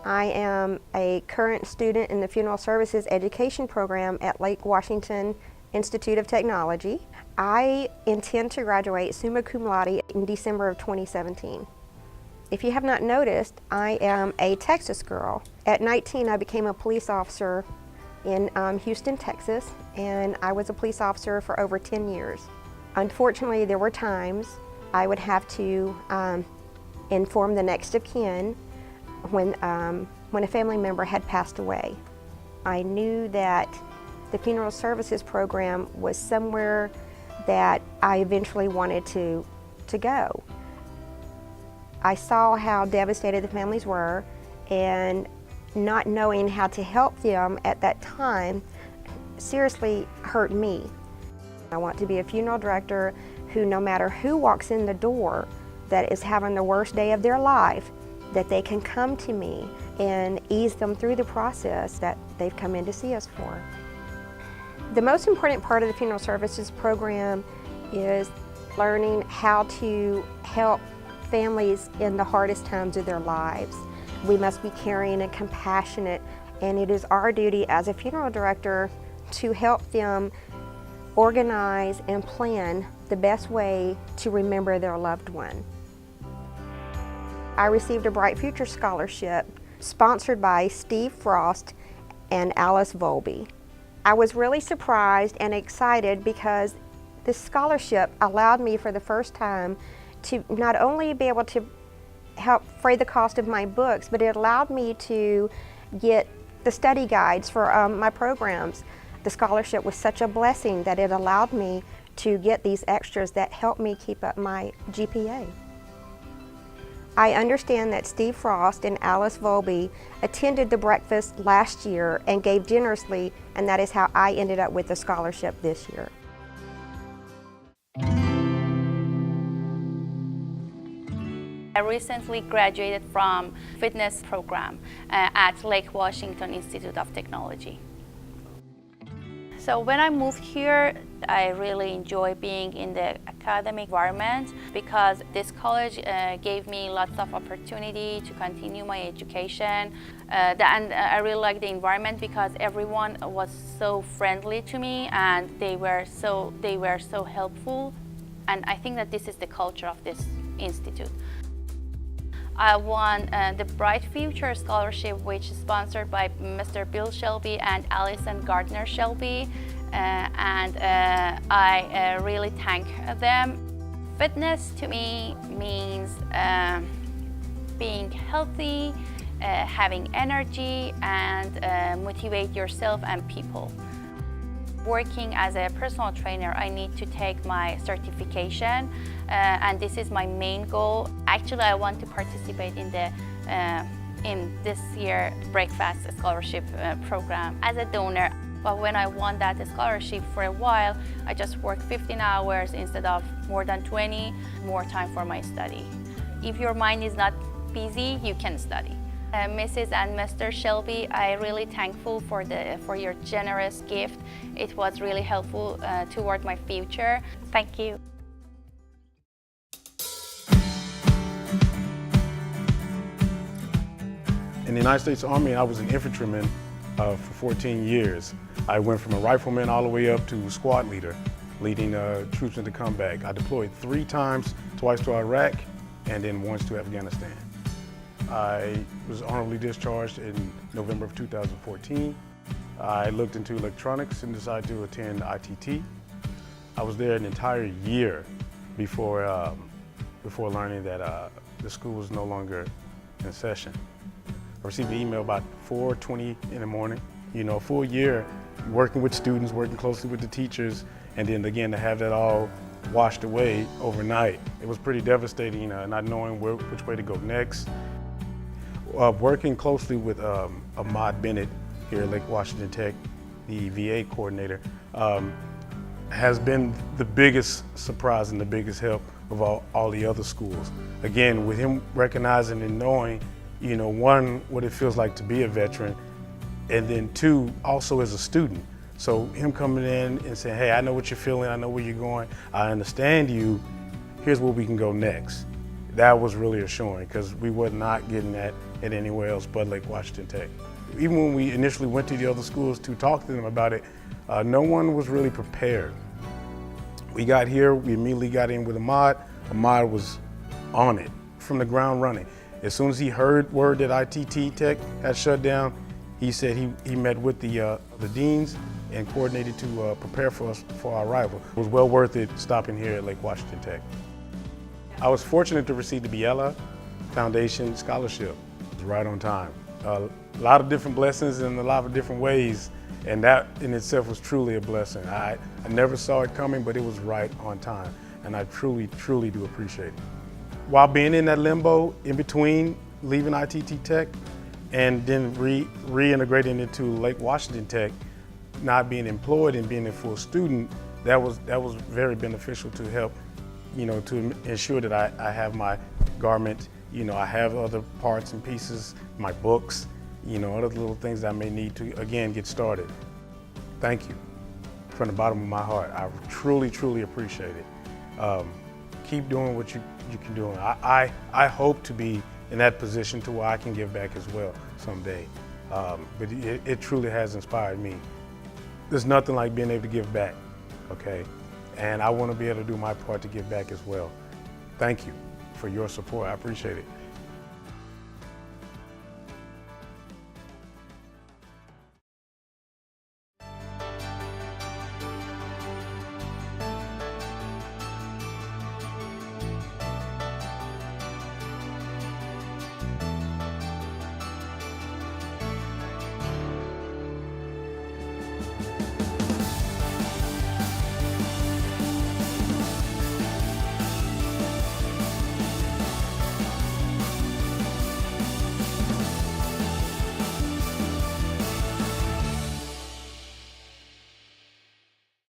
I am a current student in the Funeral Services Education Program at Lake Washington Institute of Technology. I intend to graduate summa cum laude in December of 2017. If you have not noticed, I am a Texas girl. At 19, I became a police officer in Houston, Texas, and I was a police officer for over 10 years. Unfortunately, there were times I would have to inform the next of kin when a family member had passed away. I knew that the funeral services program was somewhere that I eventually wanted to go. I saw how devastated the families were, and not knowing how to help them at that time seriously hurt me. I want to be a funeral director who, no matter who walks in the door that is having the worst day of their life, that they can come to me and ease them through the process that they've come in to see us for. The most important part of the funeral services program is learning how to help families in the hardest times of their lives. We must be caring and compassionate, and it is our duty as a funeral director to help them organize and plan the best way to remember their loved one. I received a Bright Future Scholarship sponsored by Steve Frost and Alice Volby. I was really surprised and excited because this scholarship allowed me for the first time to not only be able to help fray the cost of my books, but it allowed me to get the study guides for my programs. The scholarship was such a blessing that it allowed me to get these extras that helped me keep up my GPA. I understand that Steve Frost and Alice Volby attended the breakfast last year and gave generously, and that is how I ended up with the scholarship this year. I recently graduated from fitness program at Lake Washington Institute of Technology. So when I moved here, I really enjoy being in the academic environment because this college gave me lots of opportunity to continue my education. And I really like the environment because everyone was so friendly to me and they were so helpful. And I think that this is the culture of this institute. I won the Bright Future Scholarship, which is sponsored by Mr. Bill Shelby and Allison Gardner Shelby, and I really thank them. Fitness to me means being healthy, having energy, and motivate yourself and people. Working as a personal trainer, I need to take my certification, and this is my main goal. Actually, I want to participate in this year Breakfast Scholarship program as a donor. But when I won that scholarship, for a while, I just worked 15 hours instead of more than 20, more time for my study. If your mind is not busy, you can study. Mrs. and Mr. Shelby, I'm really thankful for your generous gift. It was really helpful toward my future. Thank you. In the United States Army, I was an infantryman for 14 years. I went from a rifleman all the way up to squad leader, leading troops into combat. I deployed 3 times, twice to Iraq and then once to Afghanistan. I was honorably discharged in November of 2014. I looked into electronics and decided to attend ITT. I was there an entire year before learning that the school was no longer in session. I received an email about 4:20 in the morning. You know, a full year working with students, working closely with the teachers, and then again to have that all washed away overnight. It was pretty devastating, not knowing which way to go next. Working closely with Ahmad Bennett here at Lake Washington Tech, the VA coordinator, has been the biggest surprise and the biggest help of all the other schools. Again, with him recognizing and knowing, you know, 1, what it feels like to be a veteran, and then 2, also as a student. So him coming in and saying, hey, I know what you're feeling, I know where you're going, I understand you, here's where we can go next. that was really assuring because we were not getting that at anywhere else but Lake Washington Tech. Even when we initially went to the other schools to talk to them about it, no one was really prepared. We got here, we immediately got in with Ahmad. Ahmad was on it from the ground running. As soon as he heard word that ITT Tech had shut down, he said he met with the deans and coordinated to prepare for us for our arrival. It was well worth it stopping here at Lake Washington Tech. I was fortunate to receive the LWTech Foundation Scholarship. It was right on time. A lot of different blessings in a lot of different ways, and that in itself was truly a blessing. I never saw it coming, but it was right on time, and I truly, truly do appreciate it. While being in that limbo in between leaving ITT Tech and then reintegrating into Lake Washington Tech, not being employed and being a full student, that was very beneficial to help, to ensure that I have my garment, I have other parts and pieces, my books, other little things I may need to, again, get started. Thank you from the bottom of my heart. I truly, truly appreciate it. Keep doing what you can do. I hope to be in that position to where I can give back as well someday. But it truly has inspired me. There's nothing like being able to give back, okay? And I want to be able to do my part to give back as well. Thank you for your support. I appreciate it.